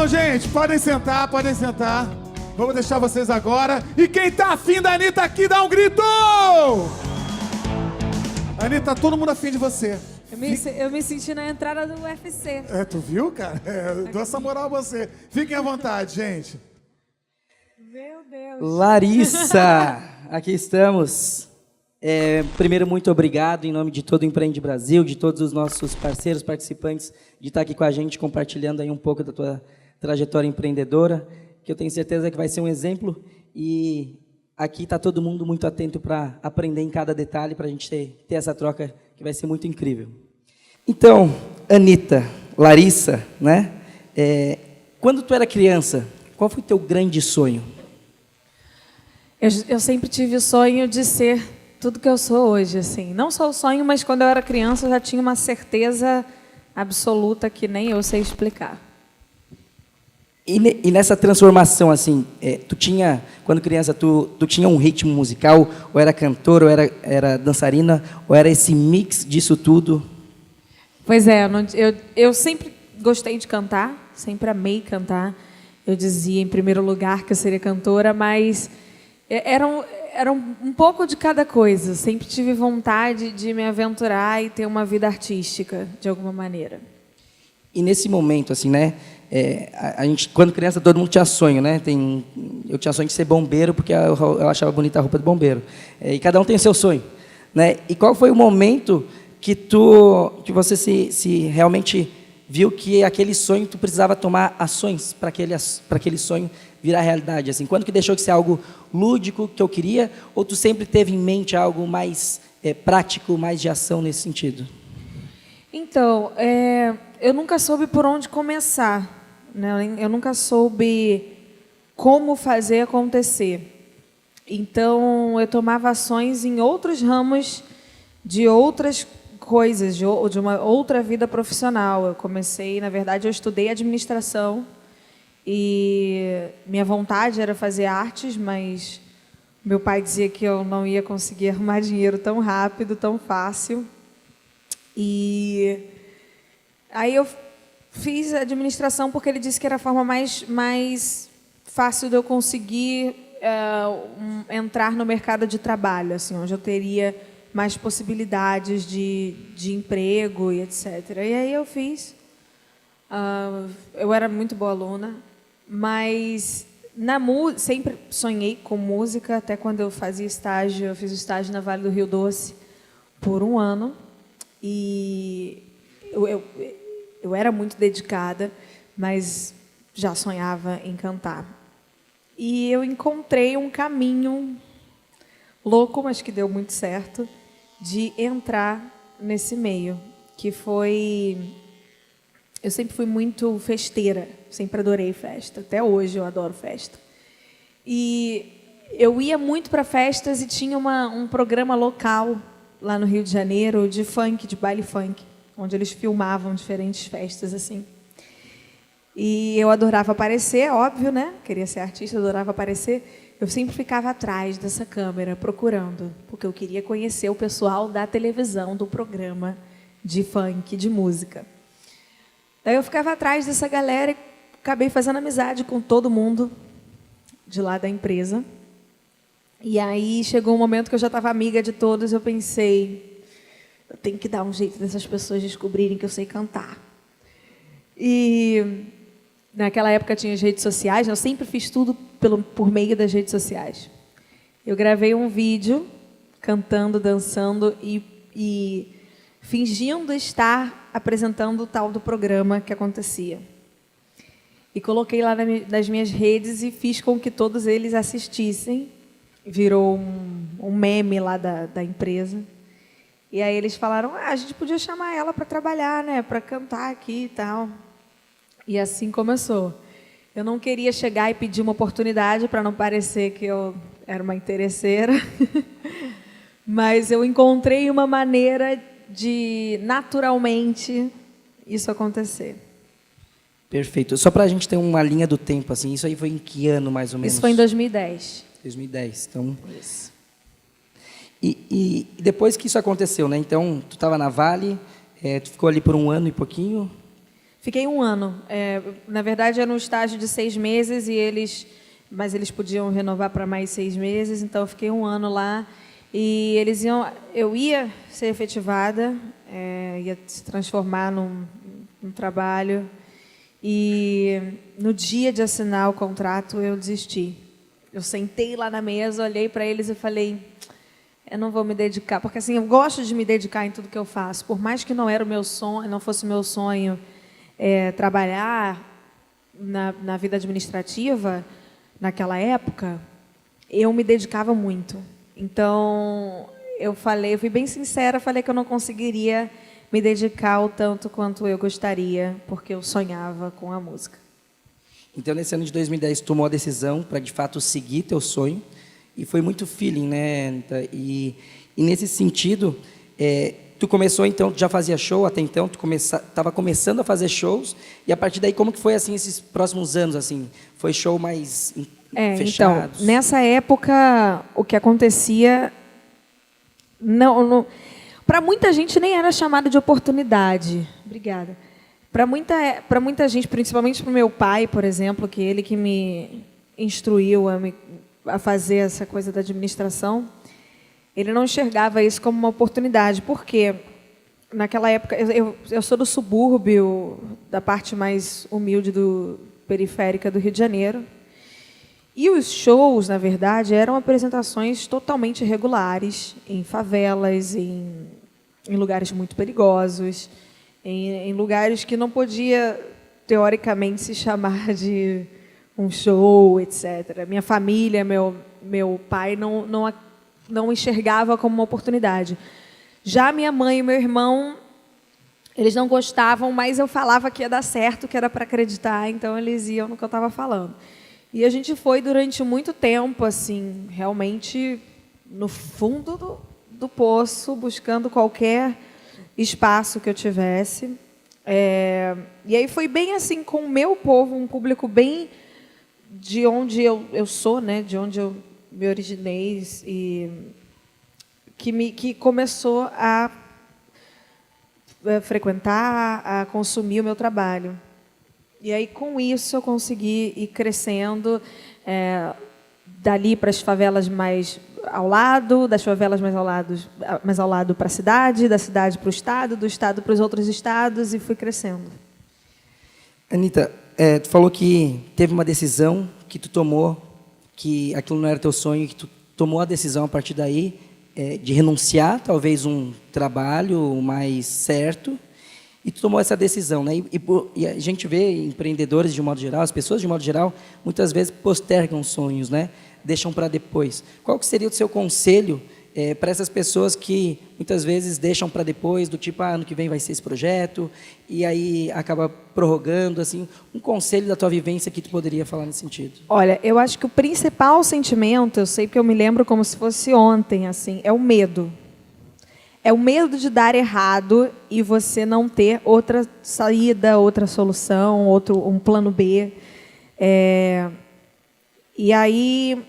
Então, gente, podem sentar, podem sentar. Vamos deixar vocês agora. E quem tá afim da Anitta aqui, dá um grito! Anitta, todo mundo afim de você. Eu me senti na entrada do UFC. Tu viu, cara? Eu dou essa moral a você. Fiquem à vontade, gente. Meu Deus. Larissa, aqui estamos. Primeiro, muito obrigado em nome de todo o Empreende Brasil, de todos os nossos parceiros, participantes, de estar aqui com a gente, compartilhando aí um pouco da tua trajetória empreendedora, que eu tenho certeza que vai ser um exemplo. E aqui está todo mundo muito atento para aprender em cada detalhe, para a gente ter essa troca que vai ser muito incrível. Então, Anitta, Larissa, né? Quando tu era criança, qual foi o teu grande sonho? Eu sempre tive o sonho de ser tudo que eu sou hoje, assim. Não só o sonho, mas quando eu era criança eu já tinha uma certeza absoluta que nem eu sei explicar. E nessa transformação, assim, tu tinha, quando criança, tu tinha um ritmo musical, ou era cantora, ou era dançarina, ou era esse mix disso tudo? Pois é, eu sempre gostei de cantar, sempre amei cantar. Eu dizia, em primeiro lugar, que eu seria cantora, mas era um pouco de cada coisa. Sempre tive vontade de me aventurar e ter uma vida artística, de alguma maneira. E nesse momento, assim, né? A gente, quando criança, todo mundo tinha sonho, né? Eu tinha sonho de ser bombeiro, porque eu achava bonita a roupa de bombeiro. E cada um tem o seu sonho, né? E qual foi o momento que você se realmente viu que aquele sonho, tu precisava tomar ações para aquele sonho virar realidade? Assim, quando que deixou de ser algo lúdico que eu queria, ou tu sempre teve em mente algo mais prático, mais de ação nesse sentido? Então, eu nunca soube por onde começar, né? Eu nunca soube como fazer acontecer. Então, eu tomava ações em outros ramos de outras coisas, de uma outra vida profissional. Eu comecei, na verdade, eu estudei administração e minha vontade era fazer artes, mas meu pai dizia que eu não ia conseguir arrumar dinheiro tão rápido, tão fácil. E aí eu fiz administração porque ele disse que era a forma mais fácil de eu conseguir entrar no mercado de trabalho, assim, onde eu teria mais possibilidades de emprego e etc. E aí eu fiz. Eu era muito boa aluna, mas sempre sonhei com música, até quando eu fazia estágio. Eu fiz o estágio na Vale do Rio Doce por 1 ano. E eu era muito dedicada, mas já sonhava em cantar. E eu encontrei um caminho louco, mas que deu muito certo, de entrar nesse meio, que foi... Eu sempre fui muito festeira, sempre adorei festa, até hoje eu adoro festa. E eu ia muito para festas e tinha um programa local lá no Rio de Janeiro, de funk, de baile funk, onde eles filmavam diferentes festas, assim. E eu adorava aparecer, óbvio, né? Queria ser artista, adorava aparecer. Eu sempre ficava atrás dessa câmera, procurando, porque eu queria conhecer o pessoal da televisão, do programa de funk, de música. Daí eu ficava atrás dessa galera e acabei fazendo amizade com todo mundo de lá da empresa. E aí chegou um momento que eu já estava amiga de todos, eu pensei, eu tenho que dar um jeito dessas pessoas descobrirem que eu sei cantar. E naquela época tinha as redes sociais, eu sempre fiz tudo por meio das redes sociais. Eu gravei um vídeo cantando, dançando e fingindo estar apresentando o tal do programa que acontecia. E coloquei lá nas minhas redes e fiz com que todos eles assistissem. Virou um meme lá da empresa. E aí eles falaram, a gente podia chamar ela para trabalhar, né, para cantar aqui e tal. E assim começou. Eu não queria chegar e pedir uma oportunidade para não parecer que eu era uma interesseira. Mas eu encontrei uma maneira de, naturalmente, isso acontecer. Perfeito. Só para a gente ter uma linha do tempo, assim, isso aí foi em que ano, mais ou menos? Isso foi em 2010. 2010, então... Isso. E depois que isso aconteceu, né? Então, tu estava na Vale, tu ficou ali por 1 ano e pouquinho? Fiquei 1 ano. Na verdade, era um estágio de 6 meses, mas eles podiam renovar para mais 6 meses, então eu fiquei 1 ano lá. E eu ia ser efetivada, ia se transformar num trabalho. E no dia de assinar o contrato, eu desisti. Eu sentei lá na mesa, olhei para eles e falei, eu não vou me dedicar, porque assim, eu gosto de me dedicar em tudo que eu faço. Por mais que não era o meu sonho, não fosse o meu sonho trabalhar na vida administrativa, naquela época, eu me dedicava muito. Então, eu fui bem sincera, falei que eu não conseguiria me dedicar o tanto quanto eu gostaria, porque eu sonhava com a música. Então, nesse ano de 2010, tu tomou a decisão para, de fato, seguir teu sonho, e foi muito feeling, né, Anitta? E nesse sentido, tu começou, então, tu já fazia show até então, tu estava começando a fazer shows, e a partir daí, como que foi, assim, esses próximos anos, assim? Foi show mais fechados? Então, nessa época, o que acontecia... Para muita gente nem era chamado de oportunidade. Obrigada. Para muita gente, principalmente para o meu pai, por exemplo, que ele que me instruiu a fazer essa coisa da administração, ele não enxergava isso como uma oportunidade. Por quê? Naquela época, eu sou do subúrbio, da parte mais humilde periférica do Rio de Janeiro. E os shows, na verdade, eram apresentações totalmente irregulares, em favelas, em lugares muito perigosos, em lugares que não podia, teoricamente, se chamar de um show, etc. Minha família, meu pai, não enxergava como uma oportunidade. Já minha mãe e meu irmão, eles não gostavam, mas eu falava que ia dar certo, que era para acreditar, então eles iam no que eu estava falando. E a gente foi durante muito tempo, assim, realmente no fundo do poço, buscando qualquer espaço que eu tivesse. E aí foi bem assim, com o meu povo, um público bem de onde eu sou, né? De onde eu me originei, e que começou a frequentar, a consumir o meu trabalho. E aí, com isso, eu consegui ir crescendo dali para as favelas mais ao lado, das favelas mais ao lado para a cidade, da cidade para o estado, do estado para os outros estados, e fui crescendo. Anitta, tu falou que teve uma decisão que tu tomou, que aquilo não era teu sonho, que tu tomou a decisão a partir daí de renunciar, talvez, um trabalho mais certo, e tu tomou essa decisão, né? E a gente vê empreendedores de modo geral, as pessoas de modo geral, muitas vezes postergam sonhos, né? Deixam para depois. Qual que seria o seu conselho para essas pessoas que muitas vezes deixam para depois, do tipo, ano que vem vai ser esse projeto, e aí acaba prorrogando, assim, um conselho da tua vivência que tu poderia falar nesse sentido? Olha, eu acho que o principal sentimento, eu sei que eu me lembro como se fosse ontem, assim, é o medo. É o medo de dar errado e você não ter outra saída, outra solução, um plano B. E aí,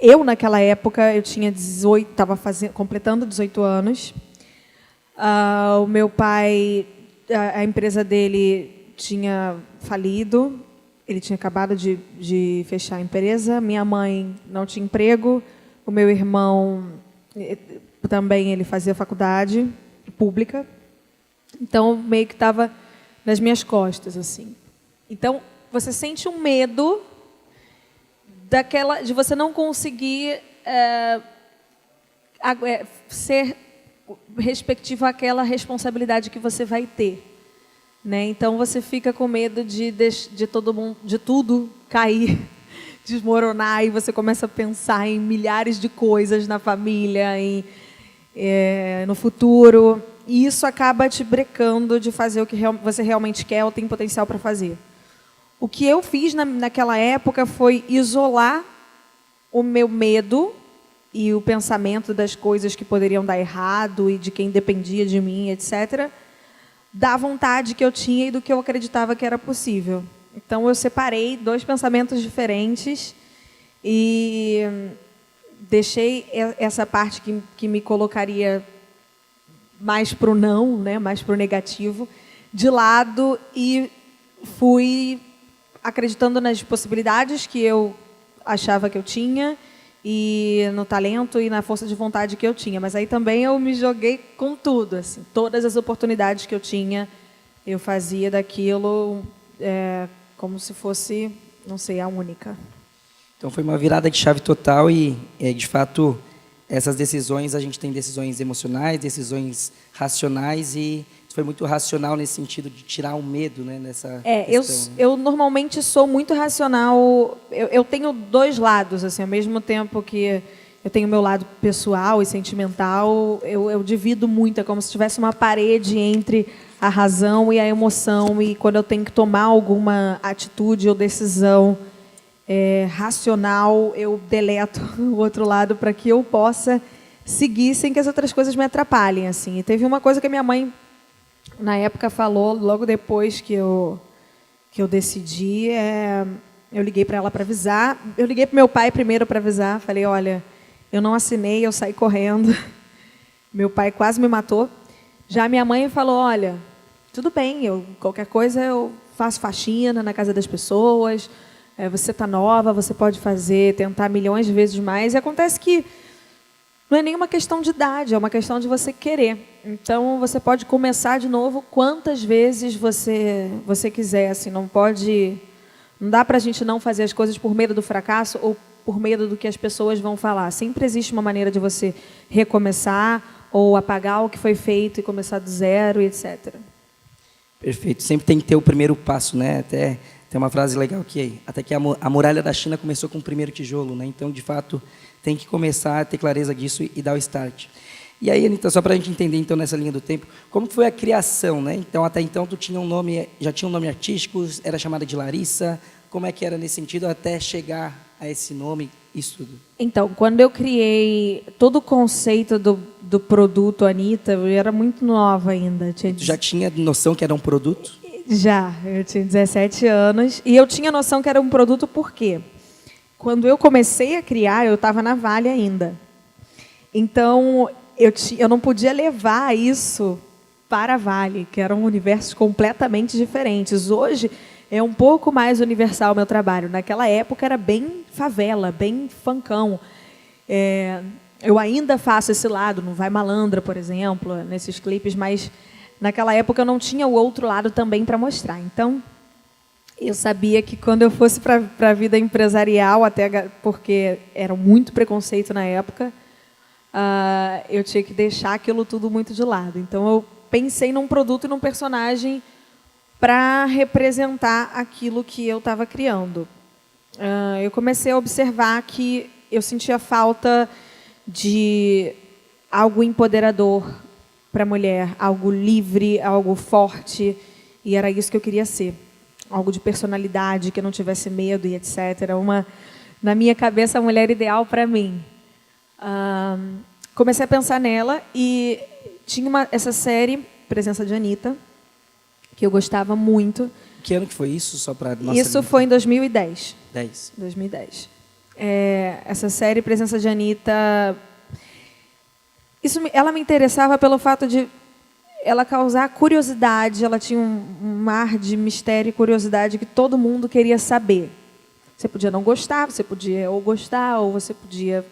eu naquela época, eu tinha 18, estava completando 18 anos. O meu pai, a empresa dele tinha falido, ele tinha acabado de fechar a empresa. Minha mãe não tinha emprego, o meu irmão também ele fazia faculdade pública, então meio que estava nas minhas costas, assim. Então você sente um medo de você não conseguir ser respectivo àquela responsabilidade que você vai ter, né? Então você fica com medo de todo mundo, de tudo cair, desmoronar, e você começa a pensar em milhares de coisas na família, no futuro, e isso acaba te brecando de fazer o que você realmente quer ou tem potencial para fazer. O que eu fiz naquela época foi isolar o meu medo e o pensamento das coisas que poderiam dar errado e de quem dependia de mim, etc., da vontade que eu tinha e do que eu acreditava que era possível. Então, eu separei 2 pensamentos diferentes e deixei essa parte que me colocaria mais para o não, né, mais para o negativo, de lado, e fui acreditando nas possibilidades que eu achava que eu tinha e no talento e na força de vontade que eu tinha. Mas aí também eu me joguei com tudo, assim, todas as oportunidades que eu tinha, eu fazia daquilo como se fosse, não sei, a única. Então foi uma virada de chave total e, de fato, essas decisões, a gente tem decisões emocionais, decisões racionais e foi muito racional nesse sentido de tirar o medo, né, nessa questão. Eu normalmente sou muito racional. Eu tenho dois lados, assim, ao mesmo tempo que eu tenho o meu lado pessoal e sentimental, eu divido muito, é como se tivesse uma parede entre a razão e a emoção, e quando eu tenho que tomar alguma atitude ou decisão racional, eu deleto o outro lado para que eu possa seguir sem que as outras coisas me atrapalhem, assim. E teve uma coisa que a minha mãe, na época, falou, logo depois que eu decidi, eu liguei para ela para avisar. Eu liguei para meu pai primeiro para avisar, falei, olha, eu não assinei, eu saí correndo. Meu pai quase me matou. Já minha mãe falou, olha, tudo bem, qualquer coisa eu faço faxina na casa das pessoas, você está nova, você pode tentar milhões de vezes mais. E acontece que não é nenhuma questão de idade, é uma questão de você querer. Então, você pode começar de novo quantas vezes você quiser. Assim, não dá para a gente não fazer as coisas por medo do fracasso ou por medo do que as pessoas vão falar. Sempre existe uma maneira de você recomeçar ou apagar o que foi feito e começar do zero, etc. Perfeito. Sempre tem que ter o primeiro passo, né? Até tem uma frase legal até que a muralha da China começou com o primeiro tijolo, né? Então, de fato, tem que começar a ter clareza disso e dar o start. E aí, Anita, só para a gente entender, então, nessa linha do tempo, como foi a criação, né? Então, até então, tu tinha já tinha um nome artístico, era chamada de Larissa. Como é que era nesse sentido até chegar a esse nome, isso tudo? Então, quando eu criei todo o conceito do produto Anita, eu era muito nova ainda. Tu já tinha noção que era um produto? Já, eu tinha 17 anos. E eu tinha noção que era um produto por quê? Quando eu comecei a criar, eu estava na Vale ainda. Então, eu não podia levar isso para a Vale, que eram universos completamente diferentes. Hoje, é um pouco mais universal o meu trabalho. Naquela época, era bem favela, bem funkão. Eu ainda faço esse lado, no Vai Malandra, por exemplo, nesses clipes, mas naquela época eu não tinha o outro lado também para mostrar. Então, eu sabia que quando eu fosse para a vida empresarial, até porque era muito preconceito na época, eu tinha que deixar aquilo tudo muito de lado. Então, eu pensei num produto e num personagem para representar aquilo que eu estava criando. Eu comecei a observar que eu sentia falta de algo empoderador para a mulher, algo livre, algo forte, e era isso que eu queria ser. Algo de personalidade, que não tivesse medo e etc. Na minha cabeça, a mulher ideal para mim. Comecei a pensar nela e tinha essa série, Presença de Anita, que eu gostava muito. Que ano que foi isso? Só para isso foi em 2010. 2010. Essa série, Presença de Anita, ela me interessava pelo fato de ela causar curiosidade, ela tinha um ar de mistério e curiosidade que todo mundo queria saber. Você podia não gostar, você podia ou gostar, ou você podia,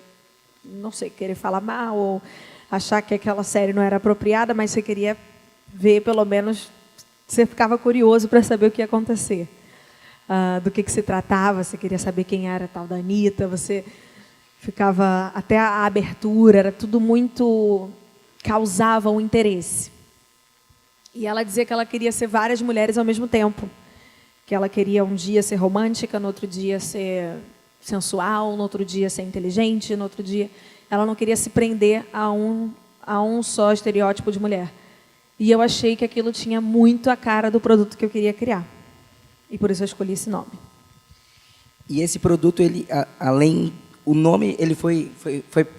não sei, querer falar mal, ou achar que aquela série não era apropriada, mas você queria ver, pelo menos, você ficava curioso para saber o que ia acontecer. Do que se tratava, você queria saber quem era a tal da Anita, você ficava, até a abertura, era tudo muito, causava um interesse. E ela dizia que ela queria ser várias mulheres ao mesmo tempo. Que ela queria um dia ser romântica, no outro dia ser sensual, no outro dia ser inteligente, no outro dia... Ela não queria se prender a um só estereótipo de mulher. E eu achei que aquilo tinha muito a cara do produto que eu queria criar. E por isso eu escolhi esse nome. E esse produto, ele, além... O nome, ele foi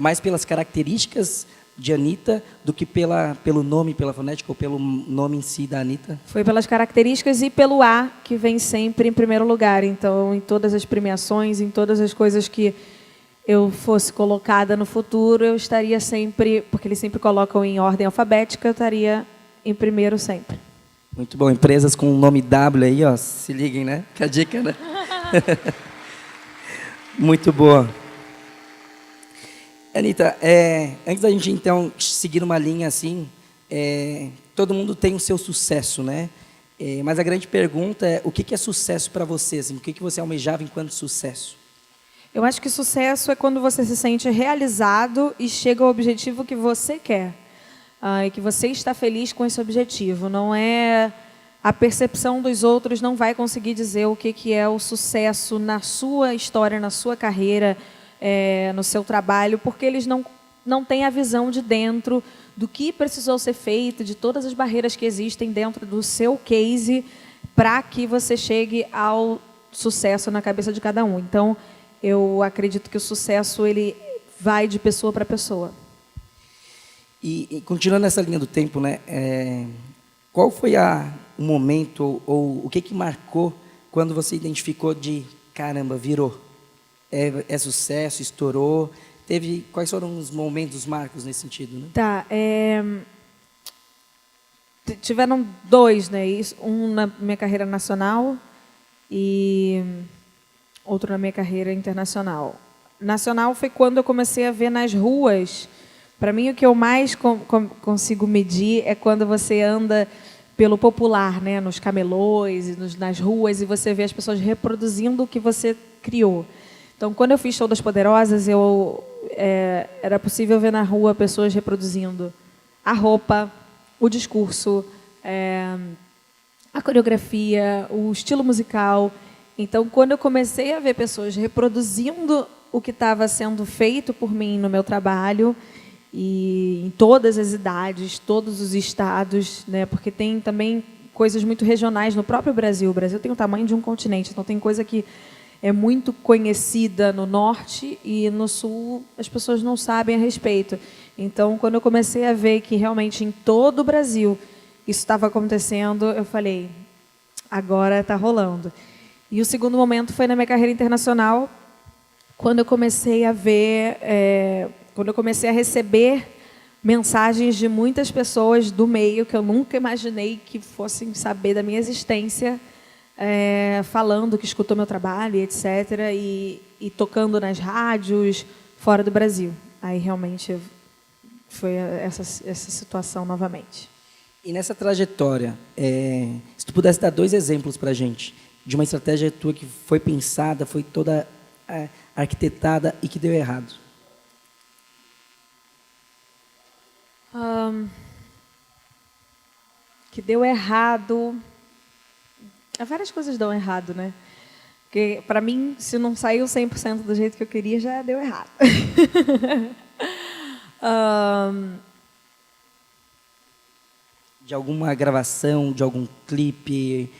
mais pelas características de Anita do que pelo nome, pela fonética ou pelo nome em si da Anita? Foi pelas características e pelo A, que vem sempre em primeiro lugar. Então, em todas as premiações, em todas as coisas que eu fosse colocada no futuro, eu estaria sempre, porque eles sempre colocam em ordem alfabética, eu estaria em primeiro sempre. Muito bom. Empresas com o nome W aí, ó, se liguem, né? Que a dica, né? Muito boa. Anita, antes da gente, então, seguir uma linha assim, todo mundo tem o seu sucesso, né? Mas a grande pergunta é, o que é sucesso para você? Assim, o que você almejava enquanto sucesso? Eu acho que sucesso é quando você se sente realizado e chega ao objetivo que você quer. E que você está feliz com esse objetivo. Não é a percepção dos outros não vai conseguir dizer o que é o sucesso na sua história, na sua carreira, no seu trabalho, porque eles não têm a visão de dentro do que precisou ser feito, de todas as barreiras que existem dentro do seu case para que você chegue ao sucesso na cabeça de cada um. Então, eu acredito que o sucesso ele vai de pessoa para pessoa. E continuando nessa linha do tempo, né? Qual foi o momento ou o que marcou quando você identificou de caramba, virou? É sucesso, estourou? Quais foram os momentos, os marcos nesse sentido? Né? Tá. Tiveram dois, né? Um na minha carreira nacional e outro na minha carreira internacional. Nacional foi quando eu comecei a ver nas ruas. Para mim, o que eu mais consigo medir é quando você anda pelo popular, né? Nos camelôs, nas ruas, e você vê as pessoas reproduzindo o que você criou. Então, quando eu fiz Show das Poderosas, era possível ver na rua pessoas reproduzindo a roupa, o discurso, a coreografia, o estilo musical. Então, quando eu comecei a ver pessoas reproduzindo o que estava sendo feito por mim no meu trabalho, e em todas as idades, todos os estados, né? Porque tem também coisas muito regionais no próprio Brasil. O Brasil tem o tamanho de um continente, então tem coisa que é muito conhecida no norte e no sul as pessoas não sabem a respeito. Então, quando eu comecei a ver que realmente em todo o Brasil isso estava acontecendo, eu falei, agora está rolando. E o segundo momento foi na minha carreira internacional, quando eu comecei a ver, quando eu comecei a receber mensagens de muitas pessoas do meio que eu nunca imaginei que fossem saber da minha existência, falando que escutou meu trabalho, etc., e tocando nas rádios fora do Brasil. Aí realmente foi essa situação novamente. E nessa trajetória, se tu pudesse dar 2 exemplos para a gente, de uma estratégia tua que foi pensada, foi toda arquitetada e que deu errado. Que deu errado. Várias coisas dão errado, né? Porque, para mim, se não saiu 100% do jeito que eu queria, já deu errado. De alguma gravação, de algum clipe,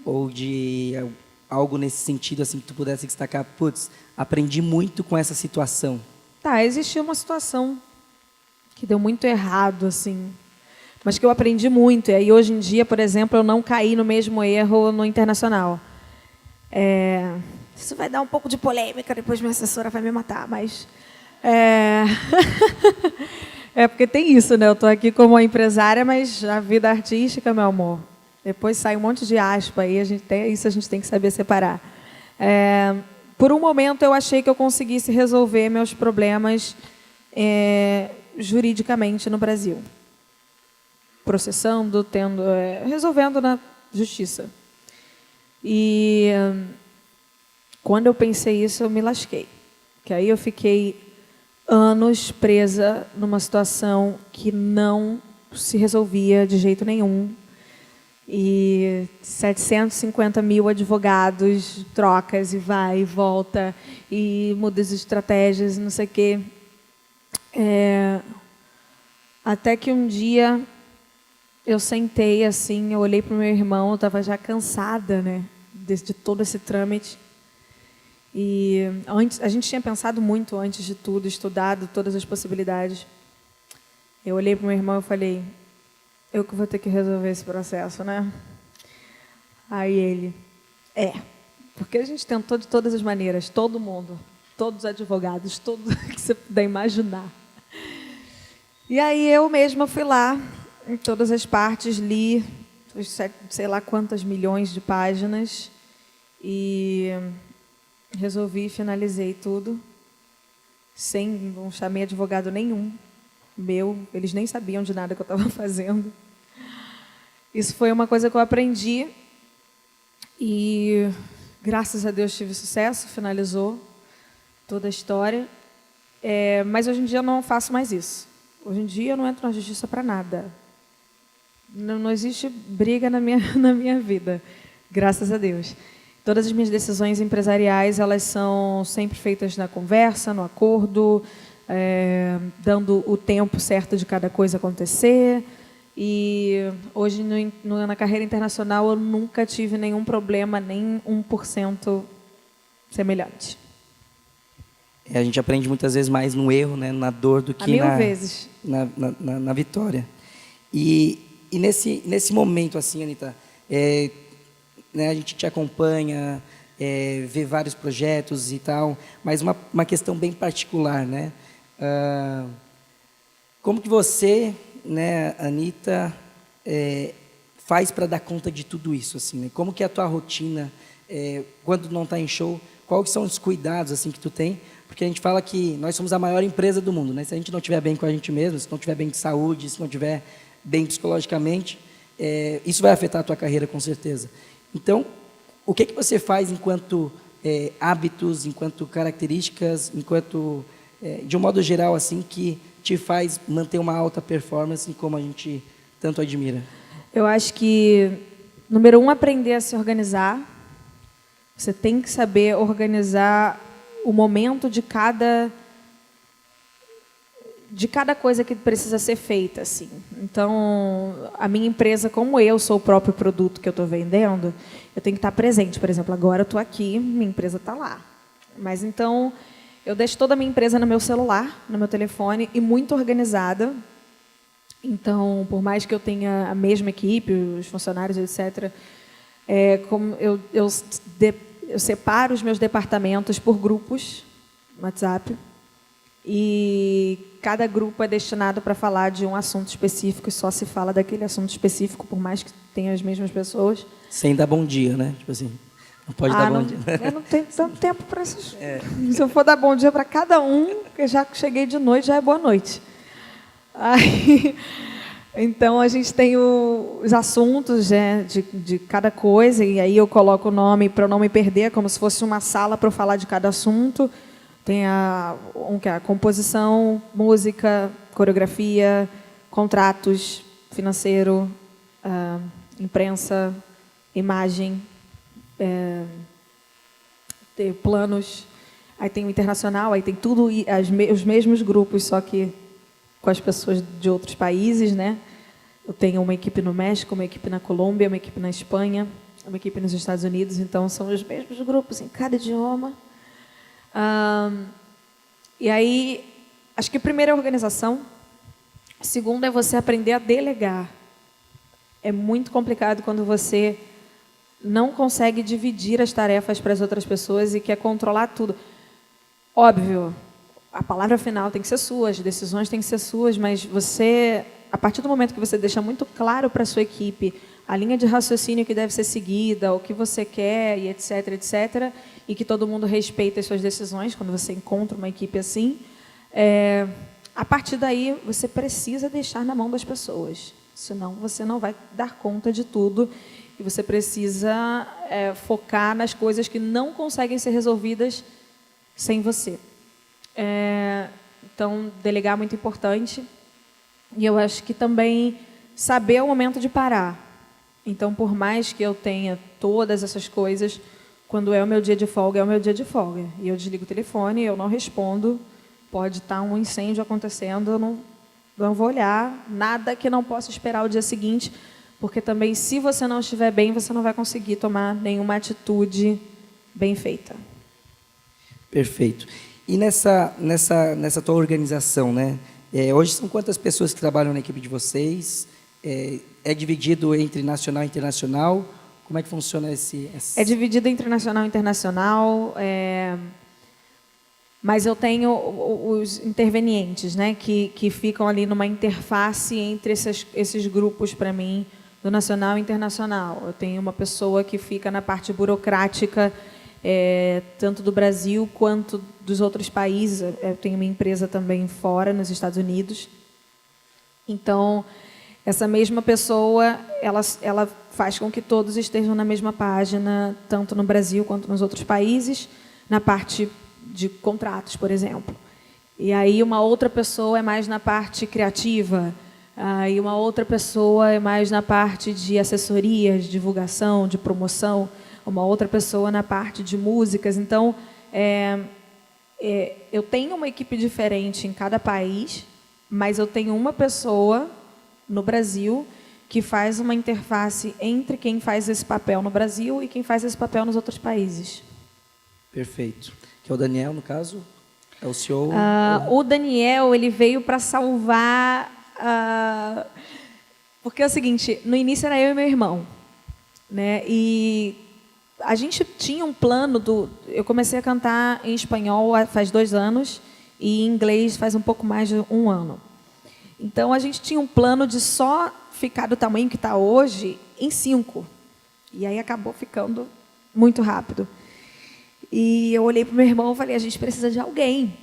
ou de algo nesse sentido, assim, que tu pudesse destacar, putz, aprendi muito com essa situação. Tá, existiu uma situação que deu muito errado, assim, mas que eu aprendi muito. E aí, hoje em dia, por exemplo, eu não caí no mesmo erro no internacional. Isso vai dar um pouco de polêmica, depois minha assessora vai me matar, mas... porque tem isso, né? Eu estou aqui como empresária, mas a vida artística, meu amor, depois sai um monte de aspa aí, isso a gente tem que saber separar. Por um momento, eu achei que eu conseguisse resolver meus problemas juridicamente no Brasil. Processando, resolvendo na justiça. E quando eu pensei isso, eu me lasquei. Que aí eu fiquei anos presa numa situação que não se resolvia de jeito nenhum. E 750 mil advogados, trocas, e vai e volta, e muda as estratégias, não sei o quê. Até que um dia eu sentei assim, eu olhei para o meu irmão, eu estava já cansada, né, de todo esse trâmite. E a gente tinha pensado muito antes de tudo, estudado todas as possibilidades. Eu olhei para o meu irmão e falei, eu que vou ter que resolver esse processo, né? Aí ele, porque a gente tentou de todas as maneiras, todo mundo, todos os advogados, tudo que você puder imaginar. E aí eu mesma fui lá, em todas as partes, li sei lá quantas milhões de páginas, e resolvi, finalizei tudo, não chamei advogado nenhum meu, eles nem sabiam de nada que eu estava fazendo. Isso foi uma coisa que eu aprendi e, graças a Deus, tive sucesso, finalizou toda a história. Mas hoje em dia eu não faço mais isso. Hoje em dia eu não entro na justiça para nada. Não existe briga na minha vida, graças a Deus. Todas as minhas decisões empresariais, elas são sempre feitas na conversa, no acordo, dando o tempo certo de cada coisa acontecer. E hoje, na carreira internacional, eu nunca tive nenhum problema, nem 1% semelhante. A gente aprende muitas vezes mais no erro, né, na dor, do que vezes. Na vitória. E nesse momento, assim, Anita, né, a gente te acompanha, vê vários projetos e tal, mas uma questão bem particular, né? Como que você, né, Anita, faz para dar conta de tudo isso, assim, né? Como que é a tua rotina, quando não está em show, quais são os cuidados, assim, que tu tem? Porque a gente fala que nós somos a maior empresa do mundo, né? Se a gente não estiver bem com a gente mesmo, se não estiver bem de saúde, se não estiver bem psicologicamente, isso vai afetar a tua carreira, com certeza. Então, o que você faz enquanto hábitos, enquanto características, enquanto, de um modo geral, assim, que te faz manter uma alta performance, como a gente tanto admira? Eu acho que, número 1, aprender a se organizar. Você tem que saber organizar o momento de cada coisa que precisa ser feita, assim. Então, a minha empresa, como eu sou o próprio produto que eu estou vendendo, eu tenho que estar presente. Por exemplo, agora eu estou aqui, minha empresa está lá. Mas, então, eu deixo toda a minha empresa no meu celular, no meu telefone, e muito organizada. Então, por mais que eu tenha a mesma equipe, os funcionários, etc., como eu separo os meus departamentos por grupos no WhatsApp, e cada grupo é destinado para falar de um assunto específico e só se fala daquele assunto específico, por mais que tenha as mesmas pessoas. Sem dar bom dia, né? Tipo assim, não pode dar bom dia. Eu não tenho tanto tempo para isso. Se eu for dar bom dia para cada um, eu já cheguei de noite, já é boa noite. Então, a gente tem os assuntos de cada coisa, e aí eu coloco o nome para eu não me perder, como se fosse uma sala para eu falar de cada assunto. Tem a composição, música, coreografia, contratos, financeiro, imprensa, imagem, tem planos. Aí tem o internacional, aí tem tudo, os mesmos grupos, só que com as pessoas de outros países, né? Eu tenho uma equipe no México, uma equipe na Colômbia, uma equipe na Espanha, uma equipe nos Estados Unidos, então são os mesmos grupos em cada idioma. E aí, acho que primeiro é a organização, segundo é você aprender a delegar. É muito complicado quando você não consegue dividir as tarefas para as outras pessoas e quer controlar tudo. Óbvio, a palavra final tem que ser sua, as decisões têm que ser suas, mas você, a partir do momento que você deixa muito claro para a sua equipe a linha de raciocínio que deve ser seguida, o que você quer, e etc., etc., e que todo mundo respeita as suas decisões, quando você encontra uma equipe assim, a partir daí você precisa deixar na mão das pessoas, senão você não vai dar conta de tudo, e você precisa focar nas coisas que não conseguem ser resolvidas sem você. Então, delegar é muito importante. E eu acho que também saber o momento de parar. Então, por mais que eu tenha todas essas coisas, quando é o meu dia de folga, é o meu dia de folga. E eu desligo o telefone, eu não respondo. Pode estar um incêndio acontecendo, eu não vou olhar. Nada que não possa esperar o dia seguinte, porque também, se você não estiver bem, você não vai conseguir tomar nenhuma atitude bem feita. Perfeito. E nessa tua organização, né? Hoje são quantas pessoas que trabalham na equipe de vocês? É dividido entre nacional e internacional? Como é que funciona esse... É dividido entre nacional e internacional, mas eu tenho os intervenientes, né, que ficam ali numa interface entre esses grupos para mim, do nacional e internacional. Eu tenho uma pessoa que fica na parte burocrática, tanto do Brasil quanto dos outros países. Eu tenho uma empresa também fora, nos Estados Unidos. Então, essa mesma pessoa, ela faz com que todos estejam na mesma página, tanto no Brasil quanto nos outros países, na parte de contratos, por exemplo. E aí uma outra pessoa é mais na parte criativa, e uma outra pessoa é mais na parte de assessoria, de divulgação, de promoção, uma outra pessoa na parte de músicas. Então, eu tenho uma equipe diferente em cada país, mas eu tenho uma pessoa no Brasil que faz uma interface entre quem faz esse papel no Brasil e quem faz esse papel nos outros países. Perfeito. Que é o Daniel, no caso? É o CEO? O Daniel, ele veio para salvar... porque é o seguinte, no início era eu e meu irmão, né? E a gente tinha um plano eu comecei a cantar em espanhol faz 2 anos e em inglês faz um pouco mais de 1 ano. Então, a gente tinha um plano de só ficar do tamanho que está hoje em 5. E aí acabou ficando muito rápido. E eu olhei para o meu irmão e falei, a gente precisa de alguém.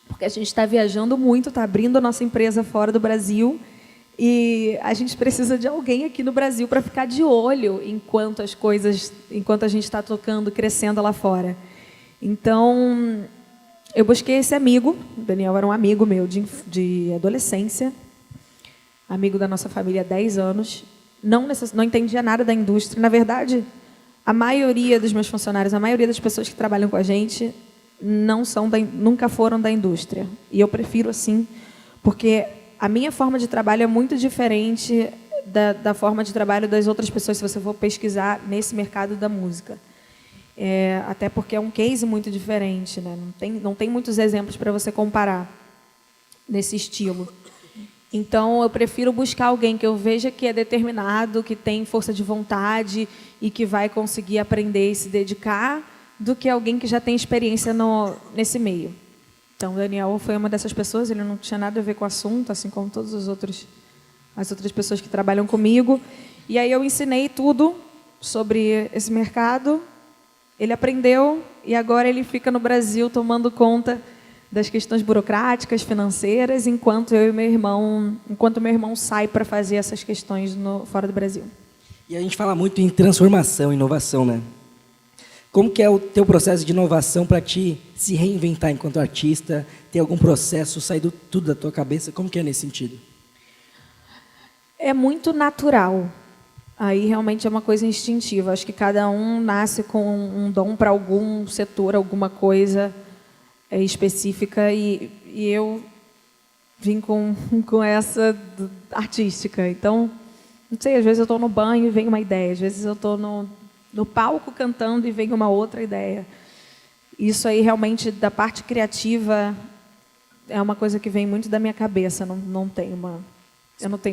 Porque a gente está viajando muito, está abrindo a nossa empresa fora do Brasil. E a gente precisa de alguém aqui no Brasil para ficar de olho enquanto a gente está tocando, crescendo lá fora. Então, eu busquei esse amigo. O Daniel era um amigo meu de adolescência, amigo da nossa família há 10 anos. Não entendia nada da indústria. Na verdade, a maioria dos meus funcionários, a maioria das pessoas que trabalham com a gente, nunca foram da indústria. E eu prefiro assim, porque a minha forma de trabalho é muito diferente da forma de trabalho das outras pessoas, se você for pesquisar nesse mercado da música. Até porque é um case muito diferente, né? Não tem muitos exemplos para você comparar nesse estilo. Então, eu prefiro buscar alguém que eu veja que é determinado, que tem força de vontade e que vai conseguir aprender e se dedicar, do que alguém que já tem experiência nesse meio. Então, o Daniel foi uma dessas pessoas, ele não tinha nada a ver com o assunto, assim como todas as outras pessoas que trabalham comigo. E aí eu ensinei tudo sobre esse mercado. Ele aprendeu e agora ele fica no Brasil tomando conta das questões burocráticas, financeiras, enquanto meu irmão sai para fazer essas questões fora do Brasil. E a gente fala muito em transformação, inovação, né? Como que é o teu processo de inovação para te se reinventar enquanto artista? Tem algum processo, sair tudo da tua cabeça? Como que é nesse sentido? É muito natural. Aí realmente é uma coisa instintiva. Acho que cada um nasce com um dom para algum setor, alguma coisa específica, e eu vim com essa artística. Então, não sei, às vezes eu estou no banho e vem uma ideia, às vezes eu estou no palco cantando e vem uma outra ideia. Isso aí realmente, da parte criativa, é uma coisa que vem muito da minha cabeça, eu não tenho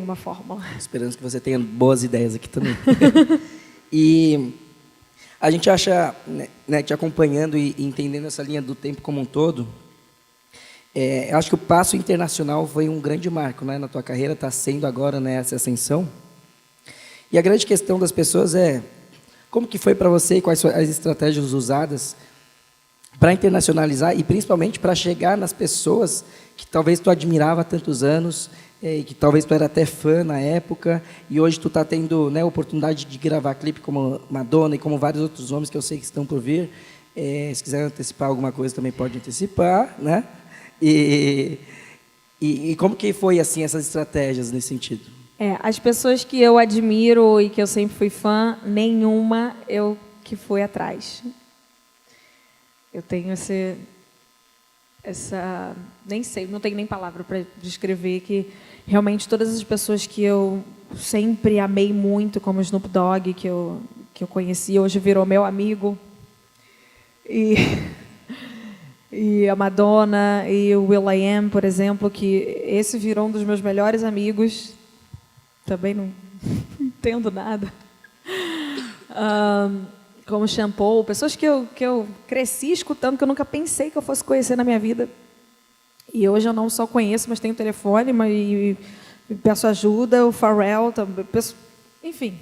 uma fórmula. Esperamos que você tenha boas ideias aqui também. E a gente acha, né, te acompanhando e entendendo essa linha do tempo como um todo, eu acho que o passo internacional foi um grande marco, né, na tua carreira, está sendo agora, né, essa ascensão. E a grande questão das pessoas é como que foi para você e quais foram as estratégias usadas para internacionalizar e principalmente para chegar nas pessoas que talvez tu admirava há tantos anos, e que talvez tu era até fã na época, e hoje tu está tendo, né, a oportunidade de gravar clipe como Madonna e como vários outros nomes que eu sei que estão por vir. Se quiser antecipar alguma coisa também pode antecipar, né? E como que foi assim essas estratégias nesse sentido? As pessoas que eu admiro e que eu sempre fui fã, nenhuma eu que fui atrás. Eu tenho nem sei, não tenho nem palavra para descrever, que realmente todas as pessoas que eu sempre amei muito, como o Snoop Dogg, que eu conheci, hoje virou meu amigo, e a Madonna e o will.i.am, por exemplo, que esse virou um dos meus melhores amigos, também não entendo nada. Como Shampoo, pessoas que eu cresci escutando, que eu nunca pensei que eu fosse conhecer na minha vida. E hoje eu não só conheço, mas tenho telefone, e peço ajuda, o Pharrell também. enfim,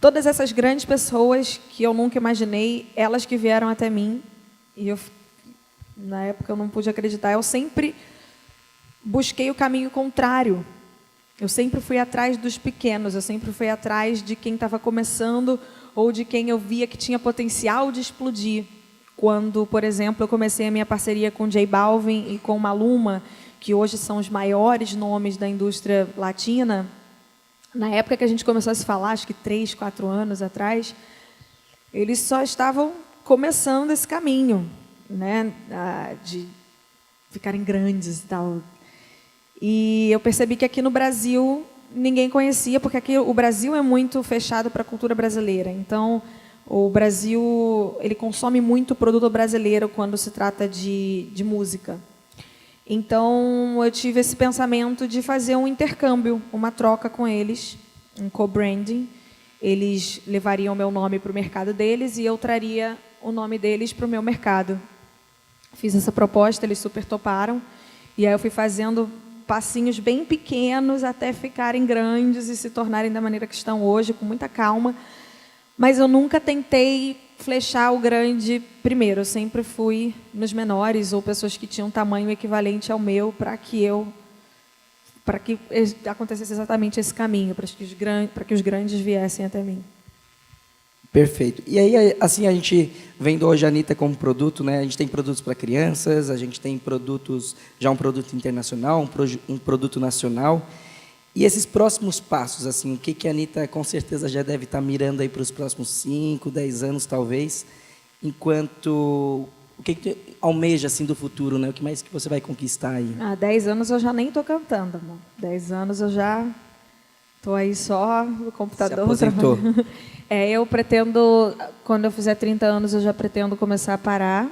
todas essas grandes pessoas que eu nunca imaginei, elas que vieram até mim, e eu, na época eu não pude acreditar, eu sempre busquei o caminho contrário. Eu sempre fui atrás dos pequenos, eu sempre fui atrás de quem estava começando ou de quem eu via que tinha potencial de explodir. Quando, por exemplo, eu comecei a minha parceria com J Balvin e com Maluma, que hoje são os maiores nomes da indústria latina, na época que a gente começou a se falar, acho que 3, 4 anos atrás, eles só estavam começando esse caminho, né, de ficarem grandes e tal. E eu percebi que aqui no Brasil ninguém conhecia, porque aqui o Brasil é muito fechado para a cultura brasileira. Então, o Brasil ele consome muito produto brasileiro quando se trata de música. Então, eu tive esse pensamento de fazer um intercâmbio, uma troca com eles, um co-branding. Eles levariam o meu nome para o mercado deles e eu traria o nome deles para o meu mercado. Fiz essa proposta, eles super toparam. E aí eu fui fazendo passinhos bem pequenos até ficarem grandes e se tornarem da maneira que estão hoje, com muita calma. Mas eu nunca tentei flechar o grande primeiro. Eu sempre fui nos menores ou pessoas que tinham tamanho equivalente ao meu para que acontecesse exatamente esse caminho, para que os grandes viessem até mim. Perfeito. E aí, assim, a gente vendo hoje a Anitta como produto, né? A gente tem produtos para crianças, a gente tem produtos, já um produto internacional, um produto nacional. E esses próximos passos, assim, o que a Anitta com certeza já deve estar mirando aí para os próximos 5, 10 anos, talvez, enquanto... O que tu almeja, assim, do futuro, né? O que mais que você vai conquistar aí? 10 anos eu já nem estou cantando, amor. 10 anos eu já estou aí só no computador. Se aposentou. Eu pretendo, quando eu fizer 30 anos, eu já pretendo começar a parar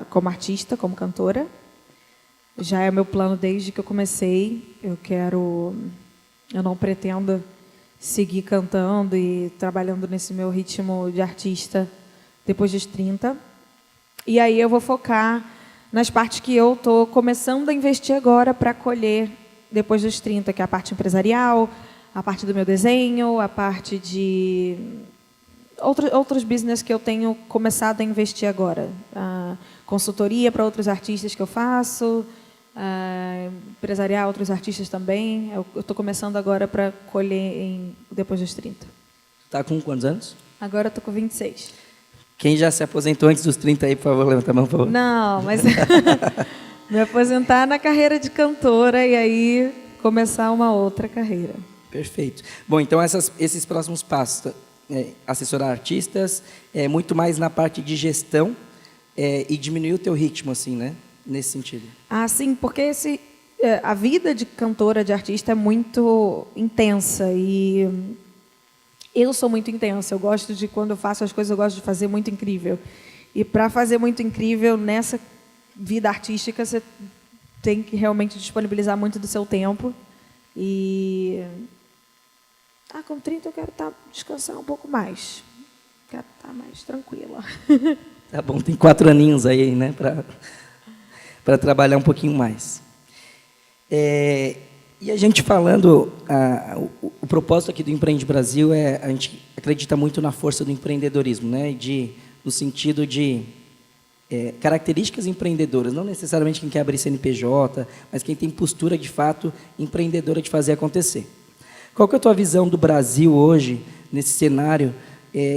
como artista, como cantora. Já é meu plano desde que eu comecei. Eu não pretendo seguir cantando e trabalhando nesse meu ritmo de artista depois dos 30. E aí eu vou focar nas partes que eu estou começando a investir agora para colher depois dos 30, que é a parte empresarial, a parte do meu desenho, a parte de outros business que eu tenho começado a investir agora. Consultoria para outros artistas que eu faço, empresarial, outros artistas também. Eu estou começando agora para colher depois dos 30. Está com quantos anos? Agora eu estou com 26. Quem já se aposentou antes dos 30 aí, por favor, levanta a mão, por favor. Não, mas me aposentar na carreira de cantora e aí começar uma outra carreira. Perfeito. Bom, então esses próximos passos, assessorar artistas, muito mais na parte de gestão e diminuir o teu ritmo, assim, né? Nesse sentido. Sim, porque a vida de cantora, de artista é muito intensa e eu sou muito intensa. Eu gosto de, quando eu faço as coisas, eu gosto de fazer muito incrível. E para fazer muito incrível nessa vida artística, você tem que realmente disponibilizar muito do seu tempo. E com 30 eu quero descansar um pouco mais. Quero estar mais tranquila. Tá bom, tem 4 aninhos aí, né, para trabalhar um pouquinho mais. E a gente falando, o propósito aqui do Empreende Brasil a gente acredita muito na força do empreendedorismo, né, no sentido de características empreendedoras, não necessariamente quem quer abrir CNPJ, mas quem tem postura, de fato, empreendedora de fazer acontecer. Qual que é a tua visão do Brasil hoje, nesse cenário,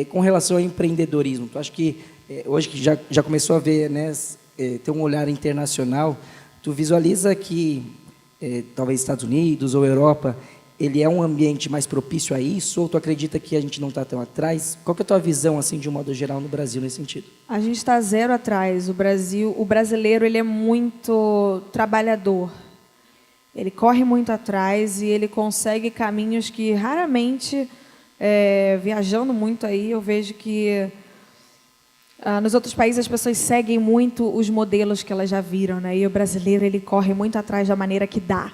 com relação ao empreendedorismo? Tu acha que, hoje que já começou a ver, né, ter um olhar internacional, tu visualiza que, talvez Estados Unidos ou Europa, ele é um ambiente mais propício a isso, ou tu acredita que a gente não está tão atrás? Qual que é a tua visão, assim, de um modo geral, no Brasil, nesse sentido? A gente está 0 atrás. O brasileiro, ele é muito trabalhador. Ele corre muito atrás e ele consegue caminhos que, raramente, viajando muito aí, eu vejo que nos outros países as pessoas seguem muito os modelos que elas já viram, né? E o brasileiro, ele corre muito atrás da maneira que dá.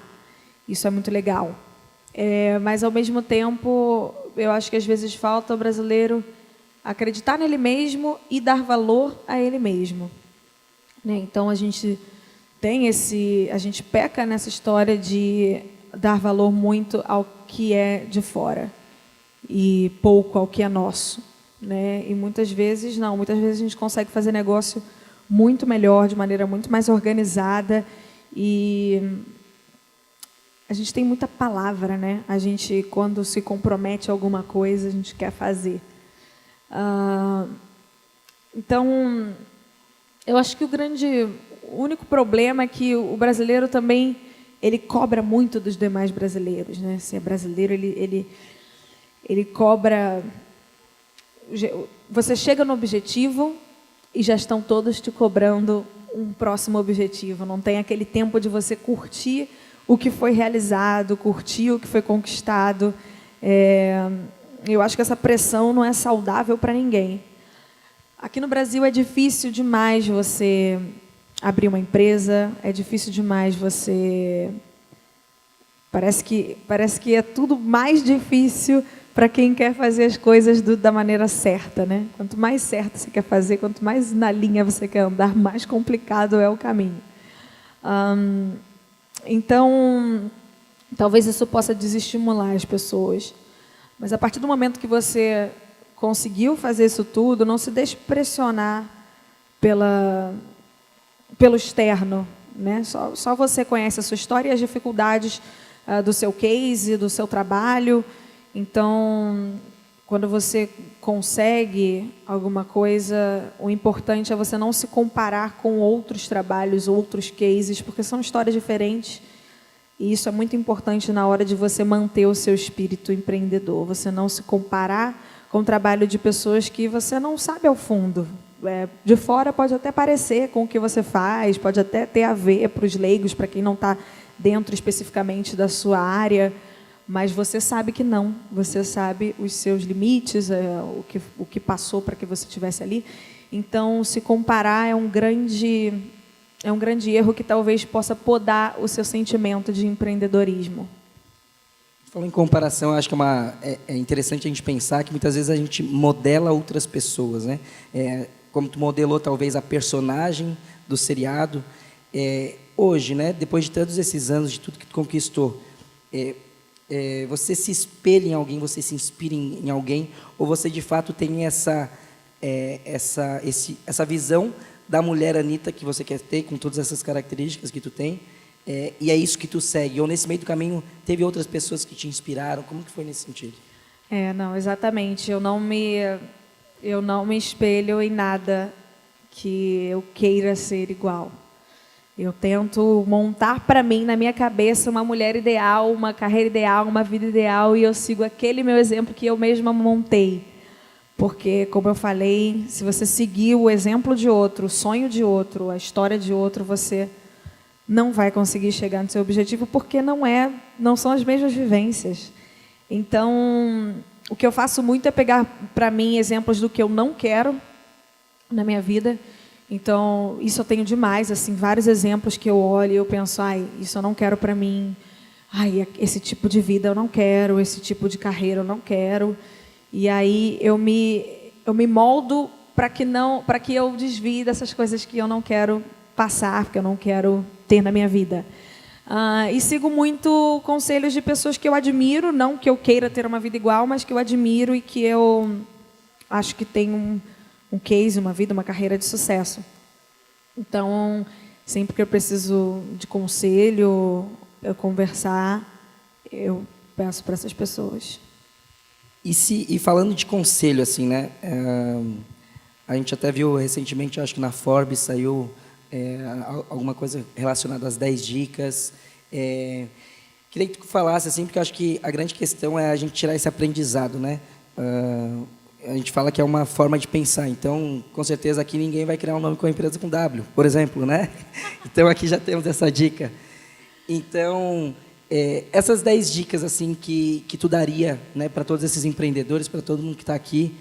Isso é muito legal. Mas, ao mesmo tempo, eu acho que às vezes falta o brasileiro acreditar nele mesmo e dar valor a ele mesmo, né? Então, a gente peca nessa história de dar valor muito ao que é de fora e pouco ao que é nosso, né? E muitas vezes não, muitas vezes a gente consegue fazer negócio muito melhor, de maneira muito mais organizada, e a gente tem muita palavra, né? A gente, quando se compromete a alguma coisa, a gente quer fazer. Então, eu acho que o único problema é que o brasileiro também ele cobra muito dos demais brasileiros, né? Se é brasileiro, ele cobra. Você chega no objetivo e já estão todos te cobrando um próximo objetivo. Não tem aquele tempo de você curtir o que foi realizado, curtir o que foi conquistado. Eu acho que essa pressão não é saudável para ninguém. Aqui no Brasil é difícil demais você abrir uma empresa, é difícil demais você... Parece que é tudo mais difícil para quem quer fazer as coisas da maneira certa, né? Quanto mais certo você quer fazer, quanto mais na linha você quer andar, mais complicado é o caminho. Então, talvez isso possa desestimular as pessoas. Mas a partir do momento que você conseguiu fazer isso tudo, não se deixe pressionar pelo externo, né? Só você conhece a sua história e as dificuldades do seu case, do seu trabalho. Então, quando você consegue alguma coisa, o importante é você não se comparar com outros trabalhos, outros cases, porque são histórias diferentes. E isso é muito importante na hora de você manter o seu espírito empreendedor. Você não se comparar com o trabalho de pessoas que você não sabe ao fundo. De fora pode até parecer com o que você faz, pode até ter a ver para os leigos, para quem não está dentro especificamente da sua área, mas você sabe que não. Você sabe os seus limites, o que passou para que você estivesse ali. Então, se comparar é um grande erro que talvez possa podar o seu sentimento de empreendedorismo. Falando em comparação, eu acho que é interessante a gente pensar que muitas vezes a gente modela outras pessoas, né? Como tu modelou talvez a personagem do seriado, hoje, né? Depois de todos esses anos, de tudo que tu conquistou, você se espelha em alguém, você se inspira em alguém, ou você de fato tem essa visão da mulher Anitta que você quer ter, com todas essas características que tu tem, e é isso que tu segue? Ou nesse meio do caminho teve outras pessoas que te inspiraram? Como que foi nesse sentido? Não, exatamente. Eu não me espelho em nada que eu queira ser igual. Eu tento montar para mim, na minha cabeça, uma mulher ideal, uma carreira ideal, uma vida ideal, e eu sigo aquele meu exemplo que eu mesma montei. Porque, como eu falei, se você seguir o exemplo de outro, o sonho de outro, a história de outro, você não vai conseguir chegar no seu objetivo, porque não são as mesmas vivências. Então, o que eu faço muito é pegar para mim exemplos do que eu não quero na minha vida. Então, isso eu tenho demais, assim, vários exemplos que eu olho e eu penso, isso eu não quero para mim. Esse tipo de vida eu não quero, esse tipo de carreira eu não quero. E aí eu me moldo para que eu desvie dessas coisas que eu não quero passar, que eu não quero ter na minha vida. E sigo muito conselhos de pessoas que eu admiro, não que eu queira ter uma vida igual, mas que eu admiro e que eu acho que tem um case, uma vida, uma carreira de sucesso. Então, sempre que eu preciso de conselho, eu conversar, eu peço para essas pessoas. E falando de conselho, assim, né? A gente até viu recentemente, acho que na Forbes saiu alguma coisa relacionada às 10 dicas. Queria que tu falasse, assim, porque eu acho que a grande questão é a gente tirar esse aprendizado, né? A gente fala que é uma forma de pensar, então, com certeza, aqui ninguém vai criar um nome com a empresa com W, por exemplo, né? Então, aqui já temos essa dica. Então, essas 10 dicas assim que tu daria, né, para todos esses empreendedores, para todo mundo que está aqui,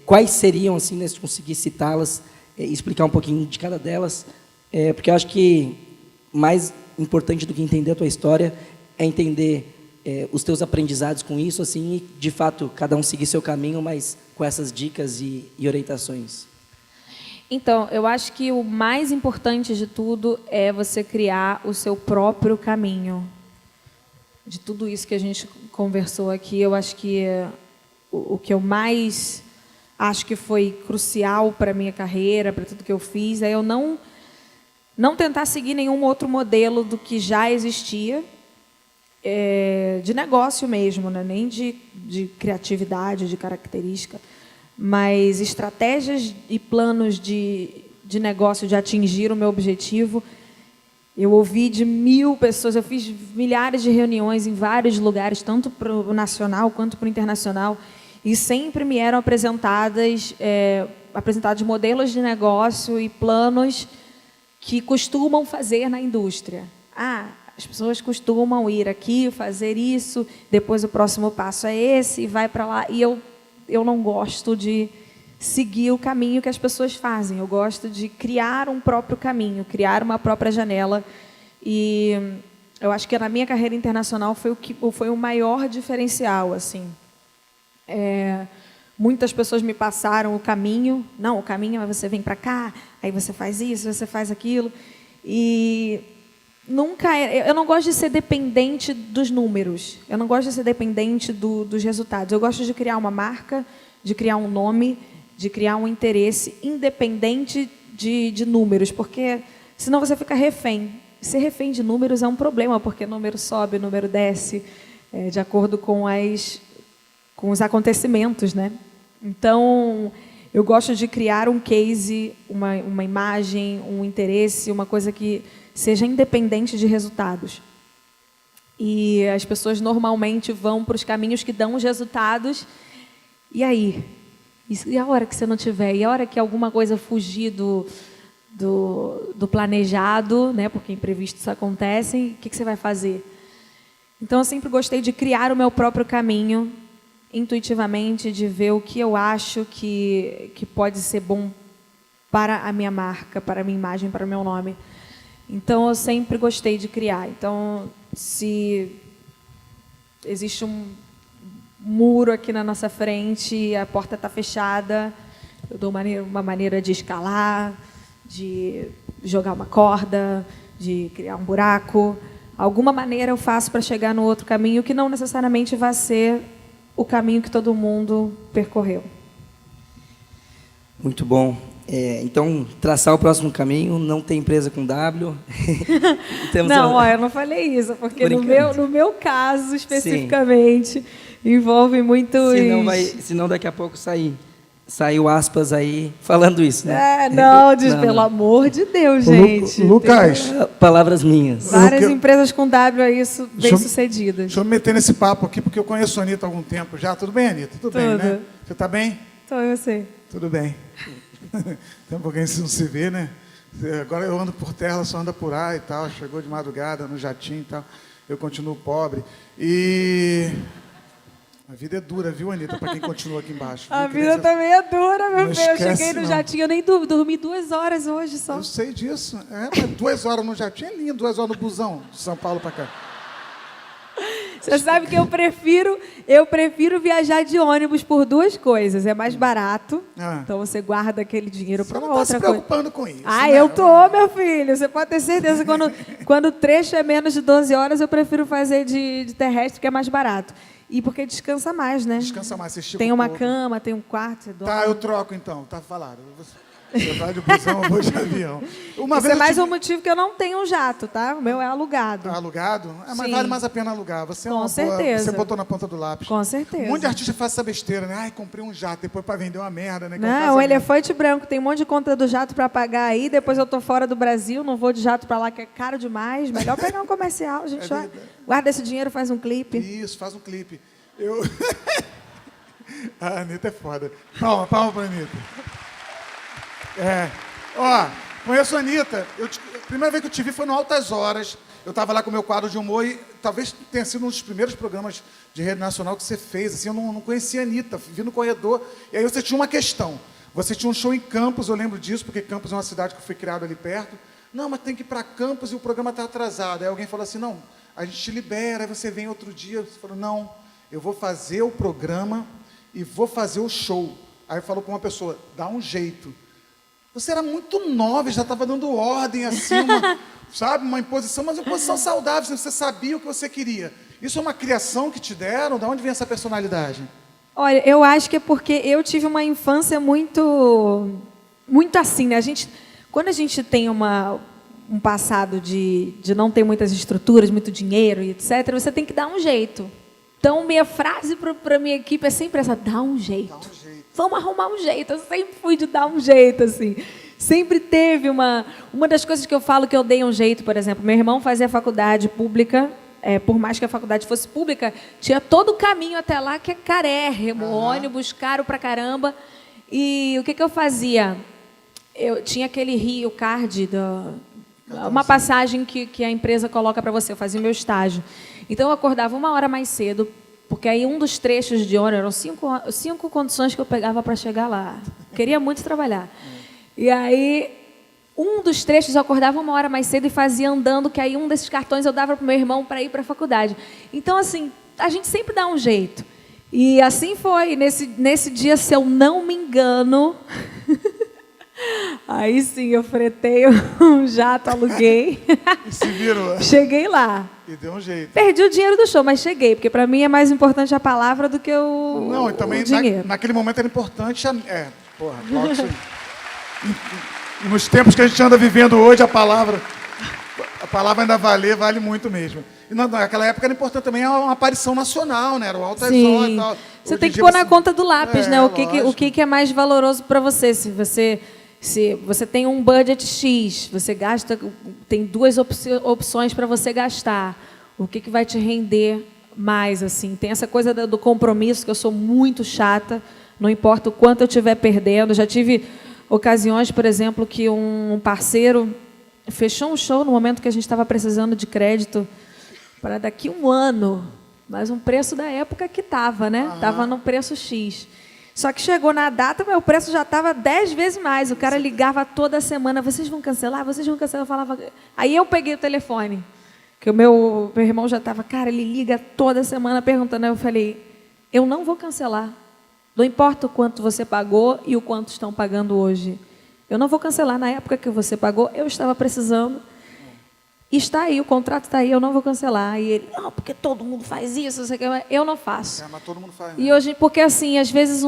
quais seriam, assim, né, se tu conseguir citá-las, explicar um pouquinho de cada delas, porque eu acho que mais importante do que entender a tua história é entender os teus aprendizados com isso, assim, e de fato cada um seguir seu caminho, mas com essas dicas e orientações. Então, eu acho que o mais importante de tudo é você criar o seu próprio caminho. de tudo isso que a gente conversou aqui, eu acho que o que eu mais acho que foi crucial para a minha carreira, para tudo que eu fiz, é eu não tentar seguir nenhum outro modelo do que já existia, de negócio mesmo, né? Nem de criatividade, de característica, mas estratégias e planos de negócio de atingir o meu objetivo. Eu ouvi de 1000 pessoas, eu fiz milhares de reuniões em vários lugares, tanto para o nacional quanto para o internacional, e sempre me eram apresentados modelos de negócio e planos que costumam fazer na indústria. As pessoas costumam ir aqui, fazer isso, depois o próximo passo é esse, e vai para lá. E eu não gosto de seguir o caminho que as pessoas fazem. Eu gosto de criar um próprio caminho, criar uma própria janela. E eu acho que na minha carreira internacional foi o maior diferencial, assim. Muitas pessoas me passaram o caminho. Não, o caminho é você vem para cá, aí você faz isso, você faz aquilo. E eu não gosto de ser dependente dos números. Eu não gosto de ser dependente dos resultados. Eu gosto de criar uma marca, de criar um nome, de criar um interesse independente de números, porque senão você fica refém. Ser refém de números é um problema, porque número sobe, número desce, de acordo com os acontecimentos, né? Então, eu gosto de criar um case, uma imagem, um interesse, uma coisa que seja independente de resultados. E as pessoas normalmente vão para os caminhos que dão os resultados. E aí? E a hora que você não tiver? E a hora que alguma coisa fugir do planejado, né? Porque imprevistos acontecem, o que você vai fazer? Então, eu sempre gostei de criar o meu próprio caminho, intuitivamente, de ver o que eu acho que pode ser bom para a minha marca, para a minha imagem, para o meu nome. Então, eu sempre gostei de criar. Então, se existe um muro aqui na nossa frente, a porta está fechada, eu dou uma maneira de escalar, de jogar uma corda, de criar um buraco. Alguma maneira eu faço para chegar no outro caminho, que não necessariamente vai ser o caminho que todo mundo percorreu. Muito bom. Então, traçar o próximo caminho, não ter empresa com W. Não, eu não falei isso, porque no meu caso, especificamente, envolve muitos... Senão daqui a pouco saiu aspas aí falando isso, né? Pelo amor de Deus, gente. Lucas. Palavras minhas. Várias empresas com W aí bem-sucedidas. Deixa eu me meter nesse papo aqui, porque eu conheço a Anitta há algum tempo já. Tudo bem, Anitta? Tudo bem, né? Você está bem? Estou, eu sei. Tudo bem. Tem um pouquinho que não se vê, né? Agora eu ando por terra, ela só anda por ar e tal. Chegou de madrugada no jatinho e tal. Eu continuo pobre. E a vida é dura, viu, Anitta? Para quem continua aqui embaixo. A vida também é dura, meu filho. Eu cheguei no jatinho, eu nem dormi 2 horas hoje só. Eu sei disso. Mas 2 horas no jatinho é lindo, 2 horas no busão, de São Paulo para cá. Você sabe que eu prefiro viajar de ônibus por 2 coisas. É mais barato, então você guarda aquele dinheiro para uma outra coisa. Você não está se preocupando com isso. Eu tô, meu filho. Você pode ter certeza que quando o trecho é menos de 12 horas, eu prefiro fazer de terrestre, que é mais barato. E porque descansa mais, né? Descansa mais, você estica tem uma cama, tem um quarto, você dorme. Tá, eu troco então, tá falado. Você vai de busão, eu vou de avião. Isso é mais um motivo que eu não tenho um jato, tá? O meu é alugado. Alugado? Mas Sim. Vale mais a pena alugar. Você Com certeza. Você botou na ponta do lápis. Com certeza. Um monte de artista faz essa besteira, né? Comprei um jato, depois para vender uma merda, né? Não, o elefante branco tem um monte de conta do jato para pagar aí, depois eu tô fora do Brasil, não vou de jato para lá, que é caro demais. Melhor pegar um comercial, a gente guarda esse dinheiro, faz um clipe. Isso, faz um clipe. A Anitta é foda. Palma pra Anitta. Conheço a Anitta. A primeira vez que eu te vi foi no Altas Horas. Eu estava lá com o meu quadro de humor e talvez tenha sido um dos primeiros programas de rede nacional que você fez. Assim, eu não conhecia a Anitta. Vi no corredor. E aí você tinha uma questão. Você tinha um show em Campos, eu lembro disso, porque Campos é uma cidade que eu fui criado ali perto. Não, mas tem que ir para Campos e o programa está atrasado. Aí alguém falou assim, não, a gente te libera, aí você vem outro dia. Você falou, não, eu vou fazer o programa e vou fazer o show. Aí falou para uma pessoa, dá um jeito. Você era muito nova, já estava dando ordem assim, sabe? Uma imposição, mas uma imposição saudável, você sabia o que você queria. Isso é uma criação que te deram? De onde vem essa personalidade? Olha, eu acho que é porque eu tive uma infância muito assim, né? Quando a gente tem um passado de não ter muitas estruturas, muito dinheiro e etc., você tem que dar um jeito. Então, minha frase para a minha equipe é sempre essa: dá um jeito. Dá um jeito. Vamos arrumar um jeito. Eu sempre fui de dar um jeito, assim. Sempre teve uma das coisas que eu falo que eu dei um jeito, por exemplo, meu irmão fazia faculdade pública, por mais que a faculdade fosse pública, tinha todo o caminho até lá que é carérrimo, ônibus caro pra caramba. E o que eu fazia? Eu tinha aquele Rio Card, uma passagem que a empresa coloca para você. Eu fazia o meu estágio. Então, eu acordava 1 hora mais cedo, porque aí um dos trechos de ônibus eram 5 condições que eu pegava para chegar lá. Queria muito trabalhar. E aí, um dos trechos eu acordava 1 hora mais cedo e fazia andando, que aí um desses cartões eu dava para o meu irmão para ir para a faculdade. Então, assim, a gente sempre dá um jeito. E assim foi. Nesse dia, se eu não me engano... Aí sim, eu fretei um jato, aluguei. E se virou. Cheguei lá. E deu um jeito. Perdi o dinheiro do show, mas cheguei, porque para mim é mais importante a palavra do que Não, e também o dinheiro. naquele momento era importante. Logo isso aí. E nos tempos que a gente anda vivendo hoje, a palavra ainda vale muito mesmo. E naquela época era importante também uma aparição nacional, né? Era o Altas Horas e tal. Você Hoje tem em que dia pôr na conta do lápis, né? lógico. O que é mais valoroso para você. Se você tem um budget X, você gasta, tem 2 opções para você gastar. O que vai te render mais, assim? Tem essa coisa do compromisso, que eu sou muito chata, não importa o quanto eu estiver perdendo. Já tive ocasiões, por exemplo, que um parceiro fechou um show no momento que a gente estava precisando de crédito para daqui 1 ano, mas um preço da época que estava, né? Estava no preço X. Só que chegou na data, meu preço já estava 10 vezes mais. O cara ligava toda semana: vocês vão cancelar? Vocês vão cancelar? Eu falava... Aí eu peguei o telefone, que o meu irmão já estava: cara, ele liga toda semana perguntando. Aí eu falei: eu não vou cancelar. Não importa o quanto você pagou e o quanto estão pagando hoje. Eu não vou cancelar. Na época que você pagou, eu estava precisando. E está aí, o contrato está aí, eu não vou cancelar. E ele: não, porque todo mundo faz isso, eu não faço. Mas todo mundo faz, né? E hoje, porque assim, às vezes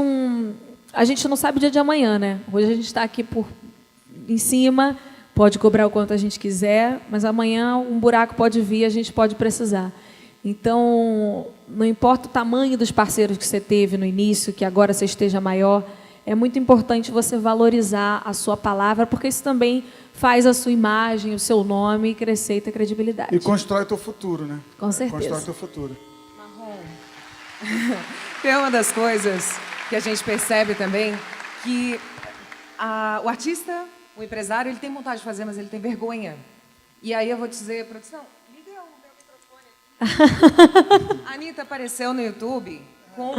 a gente não sabe o dia de amanhã, né? Hoje a gente está aqui em cima, pode cobrar o quanto a gente quiser, mas amanhã um buraco pode vir, a gente pode precisar. Então, não importa o tamanho dos parceiros que você teve no início, que agora você esteja maior, é muito importante você valorizar a sua palavra, porque isso também faz a sua imagem, o seu nome crescer e ter credibilidade. E constrói o teu futuro, né? Com certeza. Constrói o teu futuro. Marrom. Tem uma das coisas que a gente percebe também, que o artista, o empresário, ele tem vontade de fazer, mas ele tem vergonha. E aí eu vou dizer, produção, liga o meu microfone aqui. A Anitta apareceu no YouTube com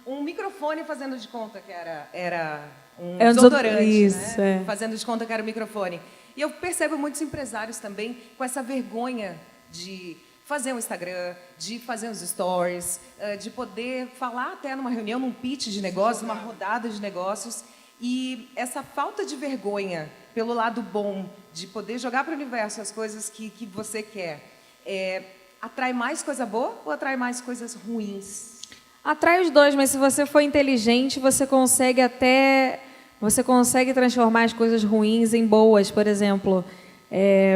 um microfone fazendo de conta que era um desodorante, isso, né? é. Fazendo de conta que era o microfone. E eu percebo muitos empresários também com essa vergonha de fazer um Instagram, de fazer uns stories, de poder falar até numa reunião, num pitch de negócios, numa rodada de negócios. E essa falta de vergonha, pelo lado bom, de poder jogar para o universo as coisas que você quer, atrai mais coisa boa ou atrai mais coisas ruins? Atrai os dois, mas se você for inteligente, você consegue transformar as coisas ruins em boas. Por exemplo,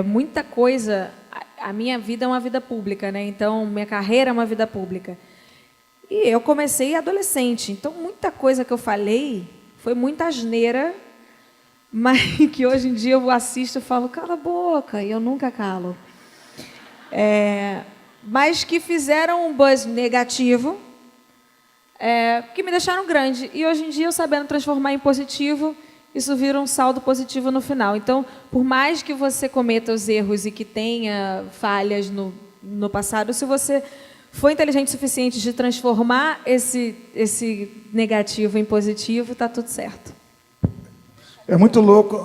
muita coisa... A minha vida é uma vida pública, né? Então, minha carreira é uma vida pública. E eu comecei adolescente, então muita coisa que eu falei foi muita asneira, mas que hoje em dia eu assisto e falo: cala a boca, e eu nunca calo. Mas que fizeram um buzz negativo, que me deixaram grande. E hoje em dia, eu sabendo transformar em positivo, isso vira um saldo positivo no final. Então, por mais que você cometa os erros e que tenha falhas no passado, se você for inteligente o suficiente de transformar esse negativo em positivo, está tudo certo. É muito louco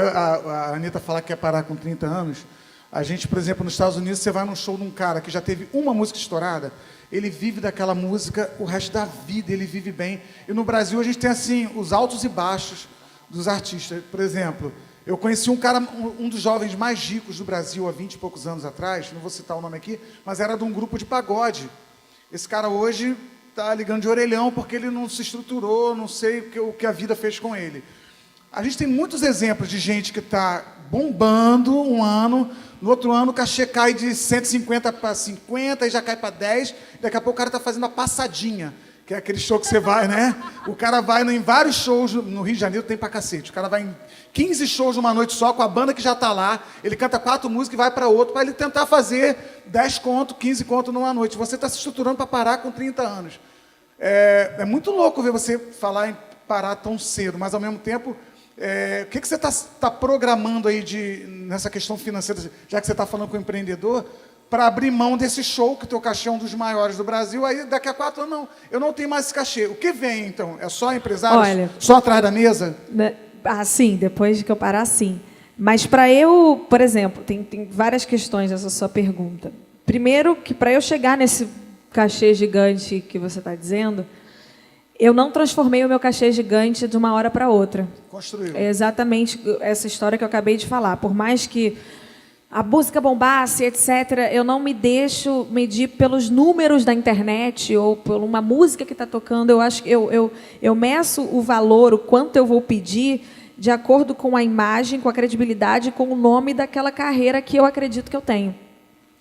a Anitta falar que quer parar com 30 anos. A gente, por exemplo, nos Estados Unidos, você vai num show de um cara que já teve uma música estourada, ele vive daquela música o resto da vida, ele vive bem. E no Brasil a gente tem assim os altos e baixos dos artistas. Por exemplo, Eu conheci um cara, um dos jovens mais ricos do Brasil há 20 e poucos anos atrás, não vou citar o nome aqui, mas era de um grupo de pagode. Esse cara hoje está ligando de orelhão porque ele não se estruturou, não sei o que a vida fez com ele. A gente tem muitos exemplos de gente que está bombando um ano, no outro ano o cachê cai de 150 para 50 e já cai para 10, daqui a pouco o cara está fazendo a passadinha, que é aquele show que você vai, né? O cara vai em vários shows, no Rio de Janeiro tem pra cacete, o cara vai em 15 shows numa noite só, com a banda que já está lá, ele canta 4 músicas e vai para outro, para ele tentar fazer 10 conto, 15 conto numa noite. Você está se estruturando para parar com 30 anos. É muito louco ver você falar em parar tão cedo, mas ao mesmo tempo, o que você está programando aí nessa questão financeira, já que você está falando com o empreendedor, para abrir mão desse show, que o teu cachê é um dos maiores do Brasil, aí daqui a 4 anos, não, eu não tenho mais esse cachê. O que vem, então? É só empresários? Olha, só atrás da mesa? Sim, depois que eu parar, sim. Mas para eu, por exemplo, tem várias questões nessa sua pergunta. Primeiro, que para eu chegar nesse cachê gigante que você está dizendo, eu não transformei o meu cachê gigante de uma hora para outra. Construiu. É exatamente essa história que eu acabei de falar. Por mais que a música bombasse, etc., eu não me deixo medir pelos números da internet ou por uma música que está tocando. Eu acho que eu meço o valor, o quanto eu vou pedir, de acordo com a imagem, com a credibilidade, com o nome daquela carreira que eu acredito que eu tenho.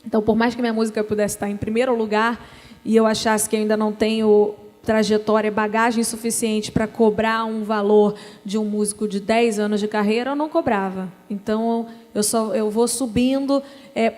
Então, por mais que minha música pudesse estar em primeiro lugar e eu achasse que eu ainda não tenho trajetória, bagagem suficiente para cobrar um valor de um músico de 10 anos de carreira, eu não cobrava. Então, eu vou subindo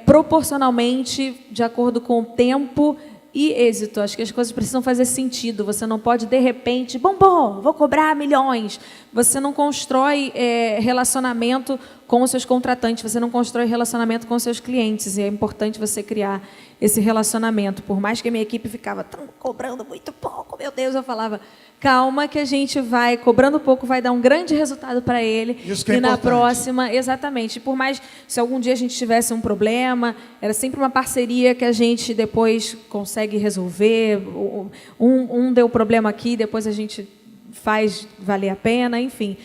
proporcionalmente, de acordo com o tempo e êxito. Acho que as coisas precisam fazer sentido. Você não pode, de repente, vou cobrar milhões. Você não constrói relacionamento com os seus contratantes, você não constrói relacionamento com os seus clientes. E é importante você criar esse relacionamento. Por mais que a minha equipe ficava cobrando muito pouco, meu Deus, eu falava, calma que a gente vai, cobrando pouco, vai dar um grande resultado para ele. Isso que é e na importante. próxima, exatamente. Por mais, se algum dia a gente tivesse um problema, era sempre uma parceria que a gente depois consegue resolver. Um deu problema aqui, depois a gente faz valer a pena, enfim.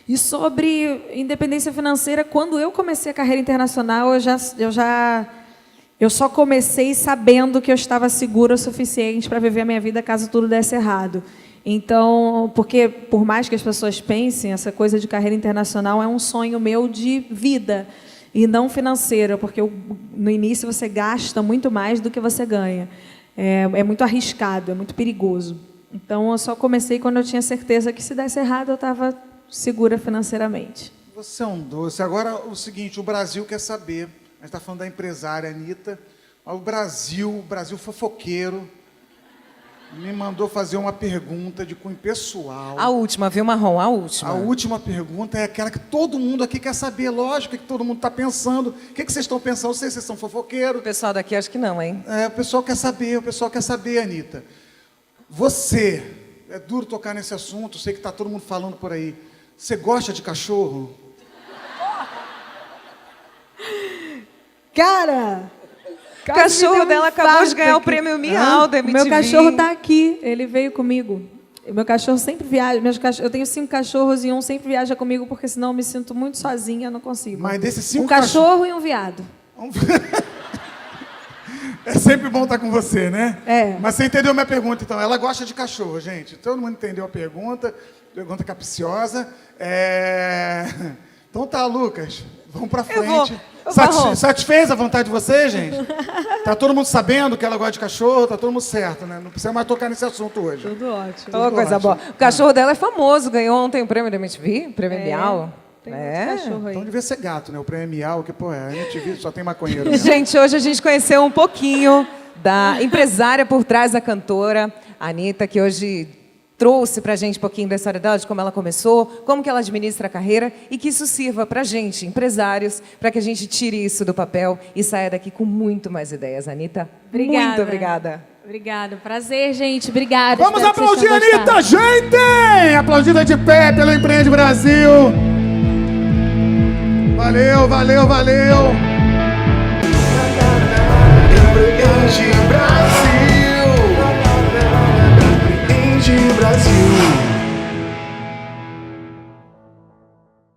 E sobre independência financeira, quando eu comecei a carreira internacional, eu só comecei sabendo que eu estava segura o suficiente para viver a minha vida caso tudo desse errado. Então, porque por mais que as pessoas pensem, essa coisa de carreira internacional é um sonho meu de vida e não financeiro, porque no início você gasta muito mais do que você ganha. É muito arriscado, é muito perigoso. Então, eu só comecei quando eu tinha certeza que se desse errado eu estava segura financeiramente. Você é um doce. Agora, o seguinte, o Brasil quer saber, a gente está falando da empresária Anitta, o Brasil fofoqueiro, me mandou fazer uma pergunta de cunho pessoal. A última, viu, Marrom? A última. A última pergunta é aquela que todo mundo aqui quer saber, lógico, que todo mundo está pensando. O que vocês estão pensando? Não sei se vocês são fofoqueiros. O pessoal daqui acho que não, hein? O pessoal quer saber, Anitta. Você, é duro tocar nesse assunto, sei que está todo mundo falando por aí. Você gosta de cachorro? Cara! O cachorro dela acabou de ganhar o prêmio Miau da MTV. Meu cachorro está aqui, ele veio comigo. Meu cachorro sempre viaja. Eu tenho 5 cachorros e um sempre viaja comigo, porque senão eu me sinto muito sozinha, não consigo. Mas desses 5 um cachorro e um viado. É sempre bom estar com você, né? É. Mas você entendeu a minha pergunta, então. Ela gosta de cachorro, gente. Todo mundo entendeu a pergunta. Pergunta capciosa. Então tá, Lucas. Vamos pra frente. Satisfez a vontade de vocês, gente? Tá todo mundo sabendo que ela gosta de cachorro? Tá todo mundo certo, né? Não precisa mais tocar nesse assunto hoje. Tudo ótimo. Tudo coisa boa. O cachorro dela é famoso. Ganhou ontem o prêmio da MTV. Prêmio Miau. Tem muito cachorro aí. Então devia ser gato, né? O prêmio Miau, que, pô, a MTV só tem maconheiro. Né? Gente, hoje a gente conheceu um pouquinho da empresária por trás da cantora, a Anitta, que hoje trouxe pra gente um pouquinho da história dela, de como ela começou, como que ela administra a carreira e que isso sirva pra gente, empresários, para que a gente tire isso do papel e saia daqui com muito mais ideias. Anitta, Obrigada. muito obrigada. Obrigada. Prazer, gente. Obrigada. Vamos Espero que aplaudir a vocês tenham Anitta, gostado. gente! Aplaudida de pé pelo Empreende Brasil. Valeu, valeu, valeu. Empreende Brasil. Empreende Brasil.